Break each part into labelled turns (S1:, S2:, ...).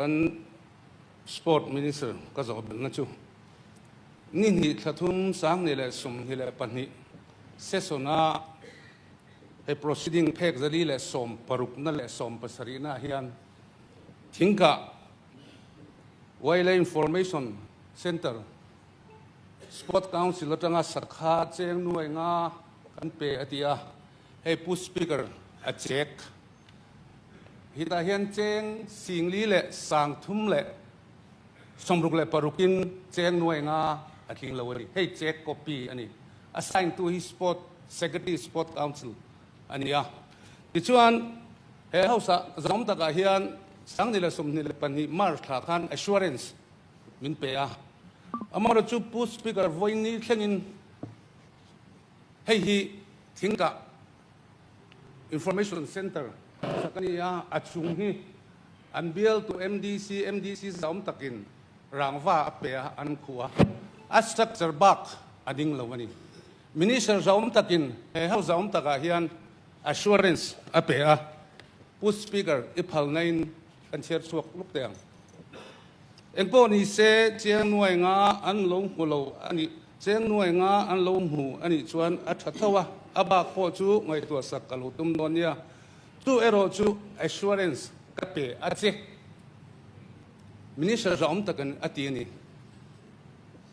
S1: กันสปอร์ตมินิสเตอร์ก็จะเป็นนั่นจูนี่นี่ถ้าทุ่มสังนี่แหละสมนี่แหละปัญหาเสสนาไอ้ proceeding เพกจะดีแหละสมปรุกนั่นแหละสมภาษารีน่าเฮียนทิ้งกะไว้เลย information center sport council แล้วจังสักขาเจงหน่วยงากันเปอติยาให้ผู้ speaker อาเช็คฮิตาเฮียนเจงสิ่งนี้แหละสั่งทุ่มแหละสมรุกแหละปรุกินเจงหน่วยงาอาทิงละวันนี้ให้เช็ค copy อันนี้ assign to his sport secretary sport council อันนี้อ่ะที่ชวนเฮ้ยเขาสมตะกะเฮียนสังนี่แหละสมนี่แหละปัญหามาร์ทาคัน assurance มินเปียอามาเราจูผู้ speaker วันนี้เช่นให้ฮีทิ้งกะ information center สักนี้อาจุงฮีอันเบลตัว MDC สมตะกินรางว่าเปียอันขัว structure back อันดิ้งละวันนี้ minister สมตะกินเฮ้ยเขาสมตะกะเฮียน assurance เปียผู้ speaker อีพัลในกันเชิดสวกลูกเตียงเอ็งพวกนี้เสียเจียงหน่วยงาอันลงหัวเราอันนี้เจียงหน่วยงาอันลงหูอันนี้ชวนอัฐทว่าอาบากพอจูไม่ตัวสักกะลุตุมโดนเนี่ยจูเอโรจู assurance กับเปอเจมินิสเตอร์จอมตะกันอตีนี่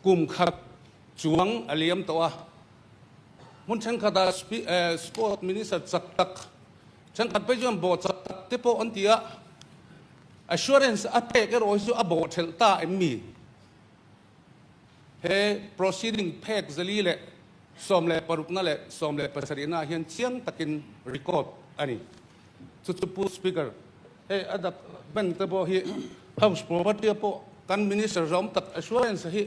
S1: กุมขัดจวงอเลียมตัวมุนฉันขัดสปอร์ตมินิสเตอร์จักตักฉันขัดไปจนบอจักตักที่พออันเดียassurance อัตเอกรอยสุอบอเทลตาเอ็มมีเฮ้ proceeding เพกจะลีเล่สมเล่ปรุกนั่นเล่สมเล่ภาษาดีน่าเห็นเชียงตะกิน record อันนี้สุดผู้ speaker เฮ้อันดับเป็นตัวพอฮี house property พอกัน minister จอมตัก assurance ฮี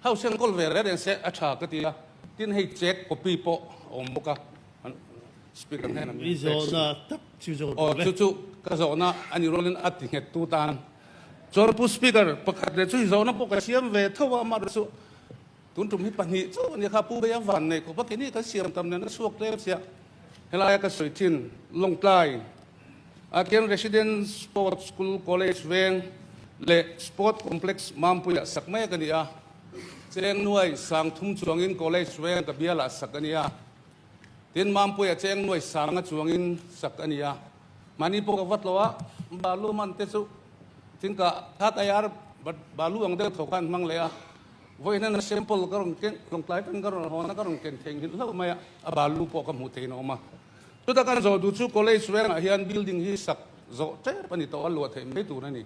S1: house เชียงกอลเวอร์เรนเซอัชชากติยาที่ให้เช็ค copy พออมบุกะ speaker ให้นั่น
S2: วิจารณ์ทับจู่ๆ
S1: อ๋อจู่ๆก็จะน่าอันนี้เราเล่นอัดทิ้งตัวตานจอร์ผู้ speaker ประกาศเลยจู่ๆน่าพวกเสียมเวทว่ามาดูสุตุนทุ่มให้ปัญหาจู่นี่ข้าผู้ไปยังวันเนี่ยก็พักนี้ก็เสียมตำแหน่งสวกเล็บเสียเฮลายก็สวยทิ้งลงใต้อาเคน resident sport school college เวงเล่ sport complex มัมพุยสักแม่กันเนี่ยเจงหน่วยสังทุ่มจวงอิน college เวงกับเบียร์ละสักกันเนี่ยทีนมัมปุยเจงหน่วยสังจวงอินสักอันนี้มันนี่พวกวัดละวะบาลูมันเตสุถึงกับถ้าตายาร์บาลูอังเดอร์ถกันมั่งเลยวันนั้นเซมเปิลก็ลงเก่งลงไลฟ์ก็ลงหัวนั่นก็ลงเก่งเท่งหินแล้วไม่บาลูพวกกับหูเทนออกมาสุดท้ายการจะดูชูคอลเลจเวงเฮียนบิลดิ้งที่สักโจเจ้ปนิตัวลัวเทมไม่ดูนั่นนี่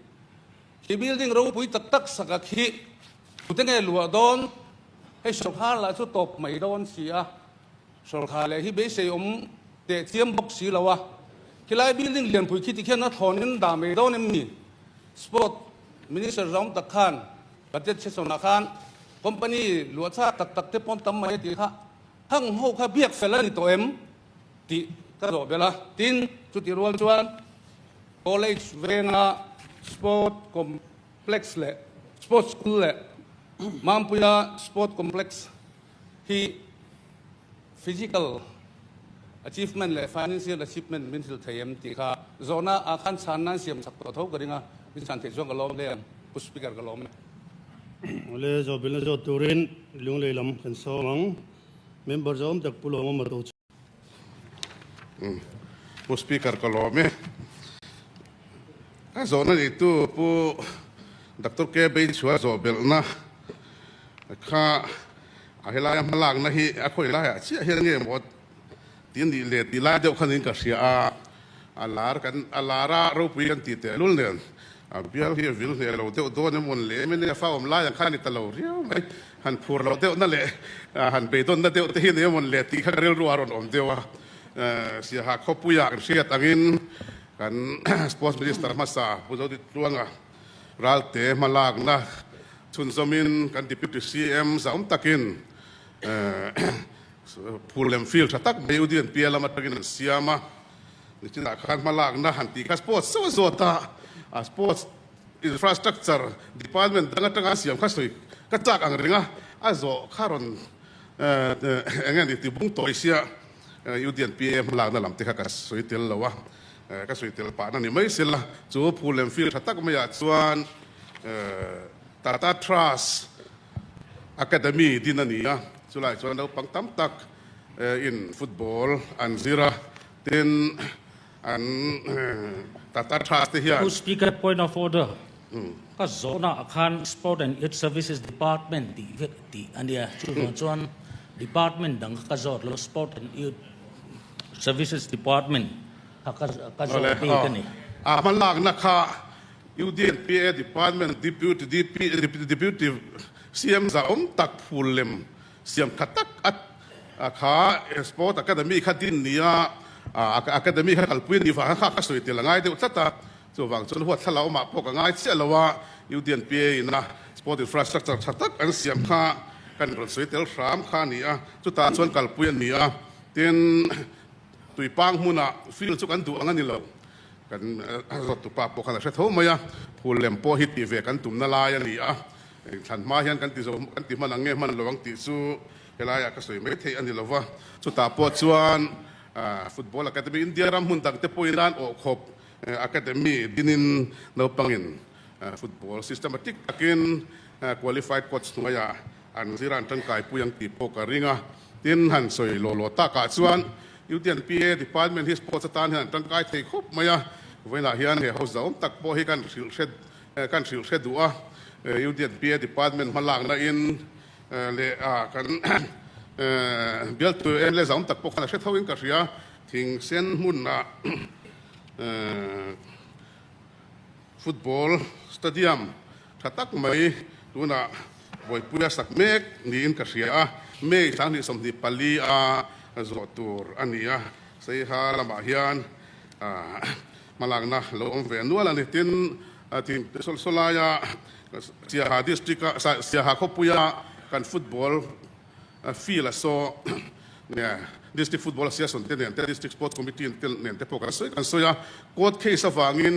S1: ที่บิลดิ้งเราปุยตักสักขี้สุดท้ายลัวโดนให้สุขภาพละชุดตบไม่โดนเสียสุขภาพเลยที่เบสยมเตะเทียมบ็อกซี่แล้ววะที่ไล่บิลดิ้งเรียนปุยคิดที่แค่นั้นทอนินดาไม่โดนมีสปอร์ตมินิสเตอร์จอมตะขานประเทศเชสนาขานคอมพานีหลวงชาตักเตปอนตั้มมาให้ตีค่ะทั้งหัวข้าเบียกเฟลนี่ตัวตีก็จบไปละทีนจุดที่รวมชวน college เวงา sport complex เล่ sport school เล่มัมพุยา sport complex ที่ physical achievement เล่ financial achievement มินสิลเทียมตีค่ะโซน่าอาคารชั้นนั้นเสียมสักตัวเท่ากันนะมินสันติช่วงกะล้อมเลยผู้ speaker กะล้อม
S2: เลยจบเป็นจบตัวเรนลุงเลยลำกันสองเมมเบอร์จอมจากปุโรมาตัว
S3: ผู้ speaker กะล้อมโซน่าituผู้ดักตัวแกไปช่วยจบเป็นนะข้าอะไรยังมาล้างนะฮีคุยอะไรเชื่อเรื่องนี้หมดทีนี้เลยทีละเดียวคนนี้ก็เสียลาร์กันลาระรูปยันติเตลุลเนี่ยเบียร์ที่วิลเนี่ยเราเดียวโดนมันเลยไม่ได้ฟ้าอมลายอย่างข้านี่ตลอดเรียวไม่หันพูดเราเดียวนั่นแหละหันไปต้นนั่นเดียวที่นี่มันเลยตีข้าเรียลรัวร้อนเดียวเสียหักข้อปุยกันเสียตั้งอินกันสปอร์ตมินิสเตอร์มาซาผู้เจ้าติดรวงรัลเตมาลากนะชุนสมินกันดิพิวตี้ซีเอ็มสามตักินพูดเล่มฟิลชัตักไม่อุดินเปียละมาตักินเสียมานี่ที่นักขันมาลากนะหันตีกับสปอร์ตสวัสดิ์สปอร์ตอินฟราสตรักเจอร์ดีพาร์ตเมนต์ตั้งแต่เสียมข้าศึกก็จากอังกฤษอ่ะโจคารอนอย่างนี้ที่บุ้งตัวเสียอุดินเปียมาลากนะลำตีกับสวยเตลละวะ ก็สวยเตลปานั่นนี่ไม่เสียละจูพูเลมฟิลทักไม่อยากชวนตาตาทรัสอะคาเดมีดินันนี่อ่ะสุดท้ายชวนเราปังตั้มตักอินฟุตบอลอันซิระเต็นอันตาตาทรัสที่
S4: To Speaker, point of order. Ka zona akan Sport and Youth Services Department di ania chuan department dang ka zot lo Sport and Youth Services Department ka zot ti kan ni.
S3: มันลากนะคะยูดีเอ็นพีเอดีพาร์ตเมนต์deputy เสียมจะตักพูลเลมเสียมขัดตักขาสปอร์ตอะคาเดมีขัดดินเนี่ยอะคาเดมีขัดขัลปุยนี่ฟ้าข้าก็สวยเตลง่ายเดี๋ยวสัตตาจวบางจนหัวทะเลาะมาพวกง่ายเสียแล้วว่ายูดีเอ็นพีเอนะสปอร์ตอินฟราสตรักเจอร์ขัดตักอันเสียมข้ากันรถสวยเตลสามข้านี่จุดตาชวนขัลปุยนี่เต็นตุยปังมุนะฟิลจุกันดูอันนี้แล้วกันรถตุปาปกันเสร็จทั้งหมดพูลเลมโปฮิตตีเวกันตุ่มนาลายนี่ฉันมาเห็นกันติมันอังเงมันระวังติสูเวลาอยากสวยไม่เที่ยอันนี้แล้วว่าจุดตาปวดชวนฟุตบอลอะคาเดมีอินเดียรำหุ่นตักเตปอยด้านออกขบอะคาเดมีดินินนปังอินฟุตบอล systematic ตักิน qualified coach ตัวอย่างอันสิรันตั้งกายปุยังตีโปกริงตินหันสวยโลโลตากาชวนยูดีเอ็นพีเอดีพาร์ตเมนต์ที่สปอร์ตสตาร์หันตั้งกายเทคบมาเวลาเฮียนเขาจะตักโปให้กันสิลเชดดูยูดีเอ็นพีเอดีพาร์ตเมนต์มาหลังนั่นเลกันเบลตัวเลจะตักโปกันเชดเท่ากันก็เสียทิ้งเส้นมุ่นฟุตบอลสตาเดียมถ้าตักไม่ตัวน่ะบอยปุยสักเมกนี่อินก็เสียเมกทางนี้สมดีปลีจอตูร์อันนี้ใส่ฮาลามาเฮียนมาหลังนะเราอมเวนนัวละนี่ทินโซลายาเสียหาดิสตริกเสียหาครอบปุยกันฟุตบอลฟีละโซเนี่ยดิสตริกฟุตบอลเสียส่วนเตียนเนี่ยดิสตริกสปอร์ตคอมมิตี้เนี่ยแต่พวกกันสวยกันสวยโค้ดเคสฟังอิน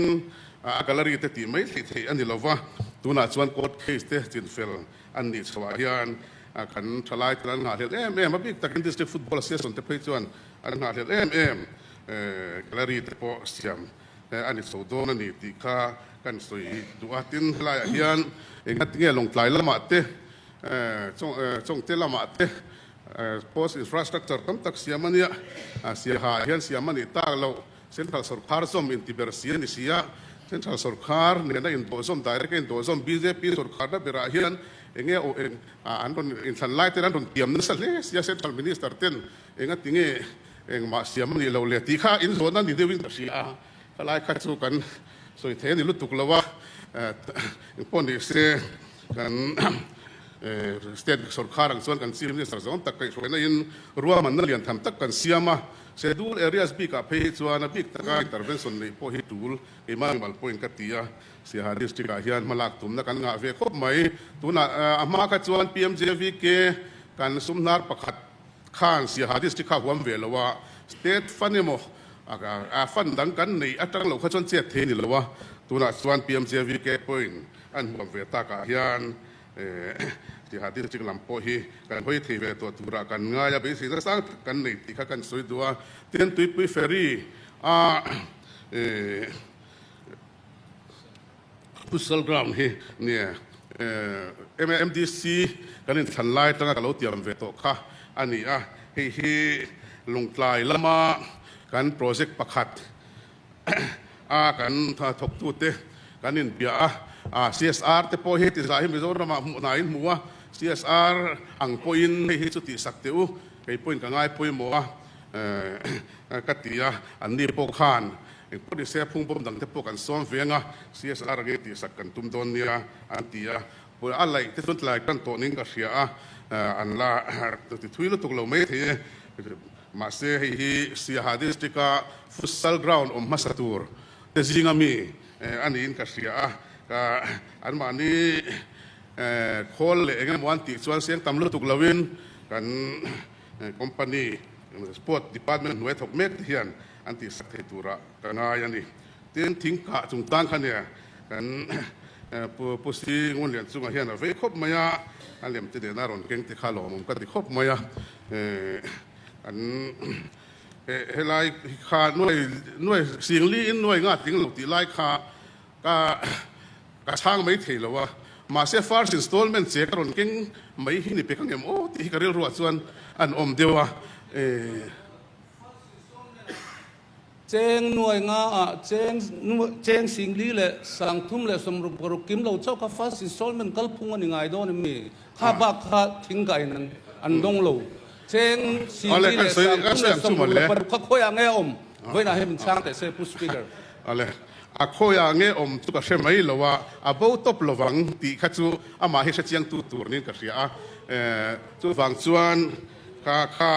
S3: กาลารีเตติไม่ที่อันนี้เราว่าตัวน่าชวนโค้ดเคสเตจินเฟลอันนี้สวาเฮียนกันทลายกันหาเรื่องมาบิ๊กตะกินดิสตริกฟุตบอลเสียส่วนเตปจวนอันหาเรื่องกาลารีเตปเสียมอันนี้สูดนั่นนี่ที่ข้ากันสวยดูอาทิตย์ลายเฮียนเองก็เงี้ยลงไกลละมาเตจงเตละมาเตpost infrastructure ตั้งแต่เสียมันเนี่ยเสียหายเห็นเสียมันนี่ตากเราเซ็นทรัลสุรคาร์ส่งอินทิเบอร์เสียนี่เสียเซ็นทรัลสุรคาร์เนี่ยนะอินโดส่ง direct อินโดส่ง BJP สุรคาร์ได้เบราเฮียนเองเนี่ยอันนั้นอินสันไลท์นั้นตรงเตรียมนั่นสิเลยเสียเซ็นทรัลมินิสเตอร์เต็นเองก็ทิ้งเองมาเสียมันนี่เราเลยตีข้าอินโซนนั้นนี่เดวินเสียก็ไล่ขัดสู้กันสวยเทนี่รู้ตุกแล้วว่าปนนี่เสียกันสเตทสุรคาร์ส่วนกันซีมินิสเตอร์ส่งตักไปช่วยนั่นรัวมันนั่นเรียนทำตักกันเสียมาเสดูเอเรียสบีกับเพย์ชวนบิ๊กตะการอินเตอร์เวนชั่นนี่พอฮิตูลเอมาบัลพอยน์กัตติยาเสียหาดิสตริกอาเฮียนมาลักตุ่มนักการงานเวคบไหมตัวน่ะอามากัจวน PMJVK การสุมนาร์ประคัดข้านเสียหาดิสตริกข้าวหัวเวลว่าสเตทฟันเนี่ยโมฟันดังกันในอัตราเราขจรเสียเทนี่เลยว่าตัวน่ะชวน PMJVK พอยน์อันหัวเวตากาเฮียนที่หาที่จะลำโพฮีกันห้อยทีเวตัวตุระกันง่ายไปสิ่งต่างกันในที่ข้ากันสวยตัวเตียนตุยปุยเฟอรี่พุทธลกรามฮีเนี่ยMMDC กันในทันไล่ตั้งแต่เราเตรียมเวตัวข้าอันนี้ฮีลงไกลละมากันโปรเจกต์ประคัดกันถ้าทบทุเตกันนินเปียCSR เตปอยที่สายมิโซรามาหนายมัว CSR อังปอยน์ให้สุติสักเตียวไอ้ปอยน์ก็ง่ายปอยมัวกัตติยาอันนี้ปกขานไอ้พวกที่เสียพุ่งปุ่มดังเตปกันซ้อมเวียงCSR เกติสักกันตุ้มโดนเนี่ยอันที่พวกอะไรที่สุดหลายกันตัวนี้ก็เสียอันละที่ทุยลุตุกเราไม่ที่มาเสียให้เสียหาดิสติกาฟุตซอลกราวน์มาสตูร์แต่จริงๆมีอันนี้ก็เสียอันมานี้คนเลยงั้นวันที่ส่วนเสียงตำรวจถูกลวินกันคอมพานีสปอร์ตดีพาร์ตเมนต์หน่วยถกเมกเทียนอันที่สักเหตุระกันอะไรนี่เตียนทิ้งกะจุงตั้งกันเนี่ยกันผู้สิ่งวันเรียนสุมาเฮียนเวคบมายาอันเรียนจะเดินนารอนเก่งที่ข้าหลอมก็ติคบมายาอัน helai kha nuôi siêng li in nuôi ngã tiếng lục tí lai kha cả sang mấy thầy lo mà sẽ first installment sẽ cái rồi kinh mấy hi ni pe kang em ô thì cái ruột chuan an điều à
S1: cheng nuôi nga cheng singli le sang thum le som ru kim lo chau ka first installment kal phung ani ngai do ni mi kha ba kha thing kai nan an dong lo cheng singli le sang thum le som ru par kha khoya nge voi na hem chang te se pu speaker
S3: ale a khoya nge tu ka she mai lo wa abo top lovang ti kha chu ama he chiang tu tur nin ka ria chu wang chuan kha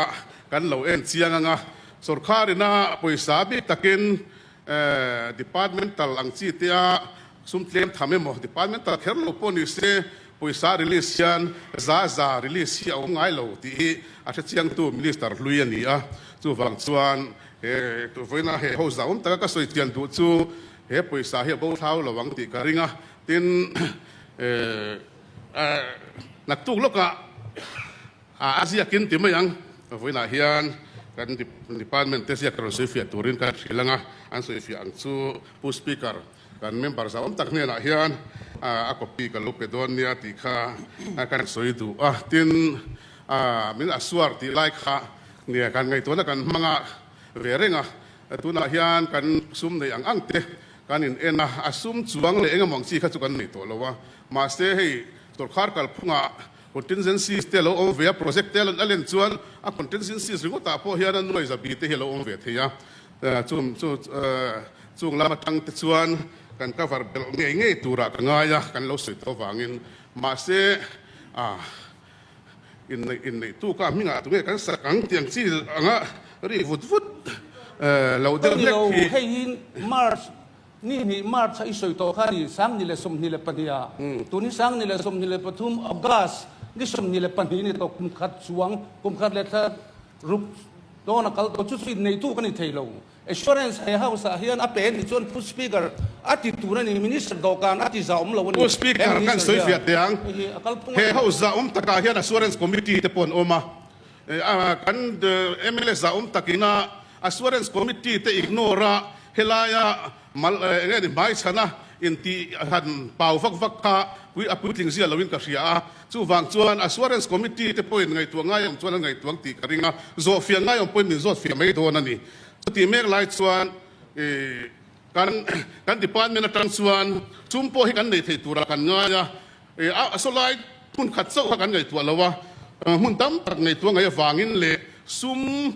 S3: kan lo en chiang anga sorkarina poisa bi takin departmental angchi tia sumtlem thame mo departmental kherlo poni se poisa release yan za release hi au ngai lo ti a chiang tu minister luiani a chu wang chuan tu voina he ho zaum ta ka soi tian du chu he poisa hi bo thau lo wang ti ka ringa tin nak tu loka asia kin ti mayang voina hian kan department tes ya karo sefia turin ka silanga an sefia ang chu pu speaker kan member sa tak ne na hian a copy ka lopedonia ti kha kan soidu tin min aswar ti like kha ne kan ngai to na kan manga verenga tuna hian kan sum nei ang angte kan in ena asum chuang le enga mong chi kha chu kan nei to lowa ma se hei torkhar kal phunga contingencies te lo on via project te alen chuan a contingencies ringo ta po hian an noi za bi te hello on ve theya chung lama tang te chuan kan cover bel nge tura ka ngaya kan lo se to wangin ma se in nei tu ka minga tu kan sa kang tiang chi anga ri vut lo de
S1: hei hin march ni march ai soi to khani sang ni le som ni le pania tu ni sang ni le som ni le pathum august ni som ni le pani ni to kum khat chuang kum khat le tha rup to na kal to chu si nei tu kan ni theilo assurance hai house a hian a pen ni chon pu speaker ati tu na ni minister dokan ati za lo ni
S3: pu speaker kan soi fiat tiang he house za taka hian assurance committee te pon oma kan MLS za takina assurance committee te ignora helaya mal nge ni mai chana inti han pau vak ka wi aputling sia lawin ka ria chu wang chuan assurance committee te point ngai tu ngai chuan ngai tuang ti karinga zo fia ngai point min zo fia mai do na ni ti mek lai chuan kan department atang chuan chumpo hi kan nei thei tura kan ngaya so lai mun khat so kan ngai tu lawa mun tam tak ngai tu ngai wangin le sum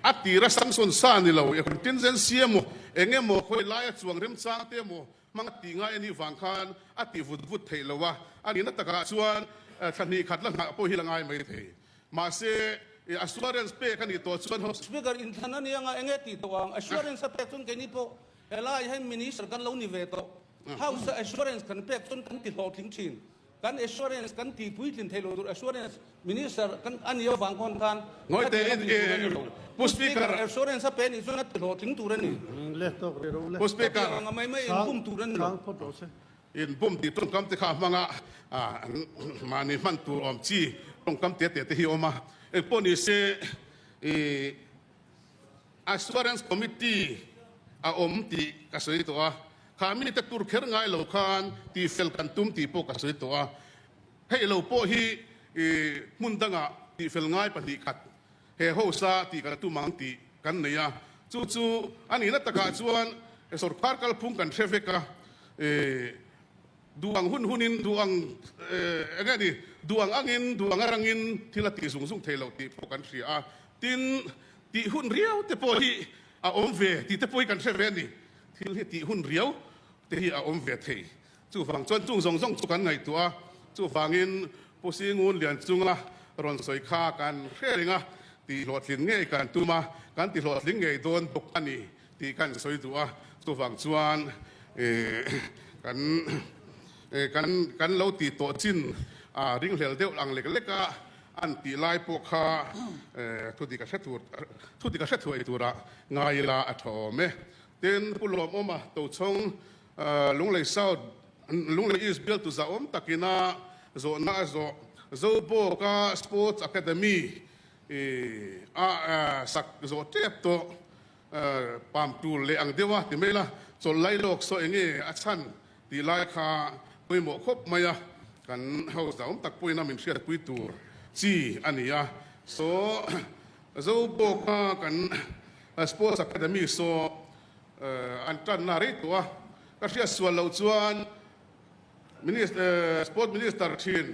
S3: atira samson sa ni lo contingency mo enge mo khoi lai chuang rem chang te mo mang ti nga ani wangkhan ati vut thei lowa ani na taka chuan thani khatla na po hilangai mai thei ma se assurance pe kan ni to chuan
S1: speaker in thanani anga enge ti to ang assurance pe chun ke ni po elai hai minister kan lo ni ve to house assurance kan pe chun kan ti lo thing chin kan assurance kan ti pui tin thelo dur assurance minister kan an yo wangkon kan
S3: ngoi te pu speaker
S1: assurance pe ni chun ti lo thing turani
S2: le to re ro le
S3: pu speaker
S1: mai bum turani
S2: sang photo se
S3: in bum ti ton kam te kha manga mani man tu om chi ton kam te hi oma e poni se assurance committee a om ti ka soi to kami te tur kher ngai lo khan ti fel kan tum ti po ka soi to hei lo po hi mundanga ti fel ngai pa ni khat he ho sa ti ka tu mang ti kan neya chu ani na taka chuan sorkar kal phung kan traffica duang hunin duang ngani duang angin duang arangin thila ti sung thelo ti po kan ria tin ti hun riau te po hi a omve ti te po kan treve ni thil hi ti hun riau te hi a omve thei chu wang chuan chung song chu kan ngai tua chu wangin posingun lian chunga ron soi kha kan hringa ti lotlin nge kan tuma kan ti lotling nge don tok ani ti kan soi tua chu wang chuan kan lo ti to chin ring hlel deuh ang leka an ti lai po kha thu ti ka sethu ai tura ngai la a thome ten pulom oma to chong lunglei south lunglei east built to zaom takina zo bo ka sports academy sak zo tep to pam tu le ang dewa ti mela so lai lok so enge a chan ti lai kha pui mo khop maya kan house da tak pui na min shia pui tur chi ania so zo bo ka kan sports academy so an tan na ri to ka shia swal lo chuan sport minister thin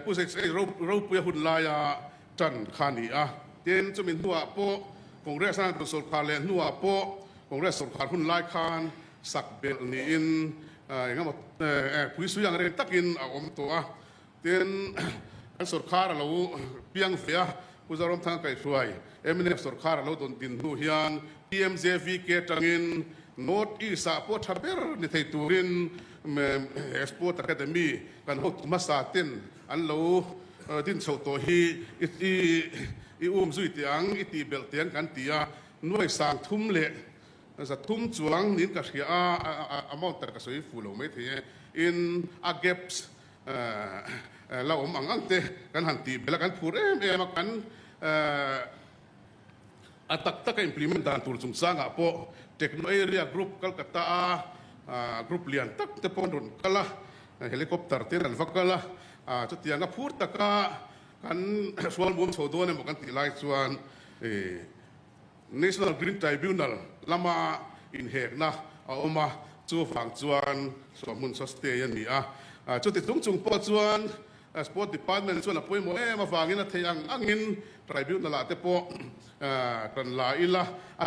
S3: ผู้เสกเราเปียหุ่นลายจันขานีเตียนจะมีหัวโปคงเรียกสร้างตัวสุขาเลนหัวโปคงเรียกสุขาหุ่นลายคานสักเบลนีอินอย่างงั้นผู้สุยังเรียนตักินอมตัวเตียนสุขาเราเปียงเสียผู้จะรวมทางไก่ช่วยเนี่ยสุขาเราโดนดินหูเฮียน PMJV เกตังินโนดอีสาโปทับเบอร์ในไทยตูรินสปอร์ตอะคาเดมี่กันหดมาสาตินอันเราดินโซโตฮีซุยเตียงตีเบลเตียงกันตีหน่วยสร้างทุ่มเละสัตทุ่มจวงนินกับเสียมองแต่กระสุยฟูโลไม่ทีอินอาเก็บเราอังเตกันหันตีเบลกันพูดมากันตักก็ implement ด่านตัวจุงสร้างพอเทคโนโลยีกรุ๊ปกัลกัตตากรุ๊ปเลียนตักเตปอนดุนกัลเฮลิคอปเตอร์เตอร์ฟักกัลจุดyangพูดตักกันส่วนบุญโสดเนี่ยมันกันตีไล่ส่วน National Green Tribunal ลามาอินเฮกนะเอามาจู่ฝั่งส่วนสมุนสเตย์ยันนี่จุดที่จุงปอส่วนSport Department ส่วนป่วยโมมาฟังอินเทียงอังอิน Tribunal ละเตปอกันลาอิละ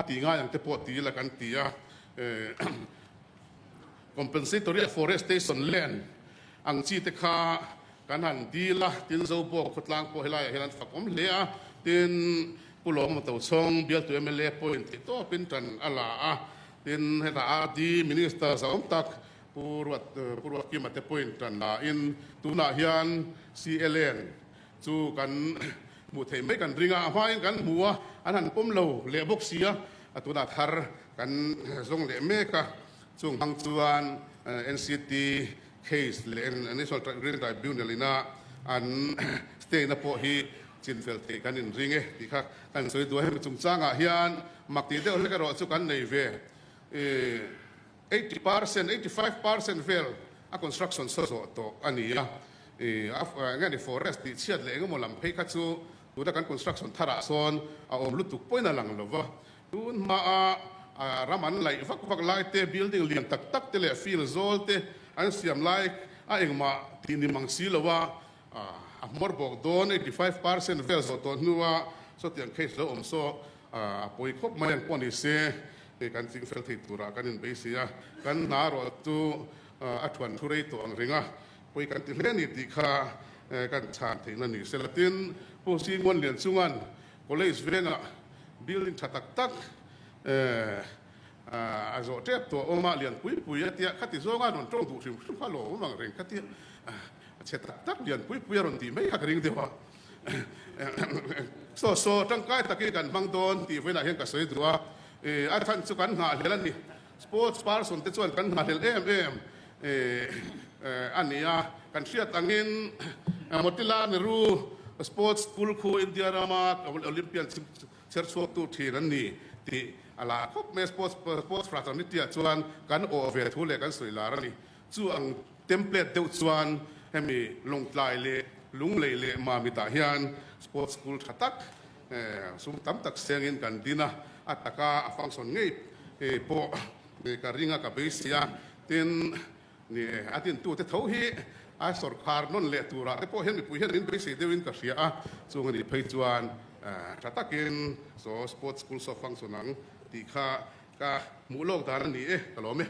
S3: ตีง่ายอย่างเตปอตีละกันตีcompensatory forestation land อังชีเตคากันหันดีละตินโซโบขดลางโพเฮลายเฮลันฝักอมเลียตินผู้หลงมาตัวชงเบียตัวเมเลพอยน์ติโตเป็นจันอลาตินเฮตาดีมินิสเตอร์สาวตักผู้รัวกิมาเตพอยน์จันลาอินตุนาฮิยัน CLN จูกันหมู่เทไม่กันริงาไว้กันหัวอันนั้นปุ่มโลเลบกเสียตุนาทาร์กันทรงเลเมกะช่วงทางส่วน NCT case เลน National Green Tribunal ลีน่าอันสเตย์นับพอฮีจินเฟลเตกันอินริงที่ค่ะกันสวยตัวให้มันจุงจ้างเฮียนมักตีเดียวเล็กรอสุกันในเว80% 85% fail construction ส่วนตัวอันนี้งั้นใน forest ที่เชียดเลยก็มลำเพคัตซูดูแต่การ construction ทาราซอนเอาลุตุกป่วยนั่นหลังเลยวะดูมารามันไหลฟักไล่เตะ building เลี้ยงตักเตะเลย field โซลเตะอันเสียมไล่เองมาที่นี่มังสีเลยวะมอร์บอกโดน85% fail ส่วนตัวนัวส่วนที่ยังเคสเราโซ่ป่วยครบมาอย่างปนอีเซ่กันจริงเฟลที่ตัวกันอินเบสิยกันนารอตัวอัตวันทุเรศตัวอังเริงป่วยกันที่เล่นนี่ที่ข้ากันชาตินั่นนี่เซลตินผู้สิ่งวันเรียนสุ่งันก็เลยสเวงbuilding ตักอาจจะเจ็บตัวออกมาเรียนปุยเตี้ยขัดที่ส่งงานตรงถูกสิ่งสุภาพโลมังเริงขัดที่เช็ดตักเรียนปุยรอนตีไม่หักเริงเดียวโซ่ตั้งใกล้ตะกี้กันบางโดนตีไว้ไหนเห็นกับสวยตัวอาจารย์สุกันหาเรื่องนี้สปอร์ตพาร์ส่วนที่ส่วนกันหาเรื่องอันนี้กันเชียร์ตั้งอินมติลาเนรูสปอร์ตสกูลคูอินเดียรามาโอลิมเปียนเชิร์ชวตูทีนั่นนี่ที่อะไรครบเมื่อสปอร์ตฟราตอนนี้ที่ส่วนกันโอเวอร์ทูเลกันสวยลาร์นี่ส่วนเทมเพลตเดียวส่วนให้มีลงลายเล่ลุงเล่มามีตาเฮียนสปอร์ตสกูลขัดตักสุ่มตั้มตักเสียงอินกันดีนะอัตกาฟังส่วนงี้พอการริงกับเบสยาตินนี่อาทิตย์ตัวที่เท่าฮีสุรคาร์นนเละตัวระแต่พอเห็นปุยเห็นอินเบสเดวินกับเสียส่วนนี้เพย์จวนชัตตะกินสปอร์ตสกูลสฟังส่วนนั้นที่ข้ามูโลกตานี่ตลอดไหม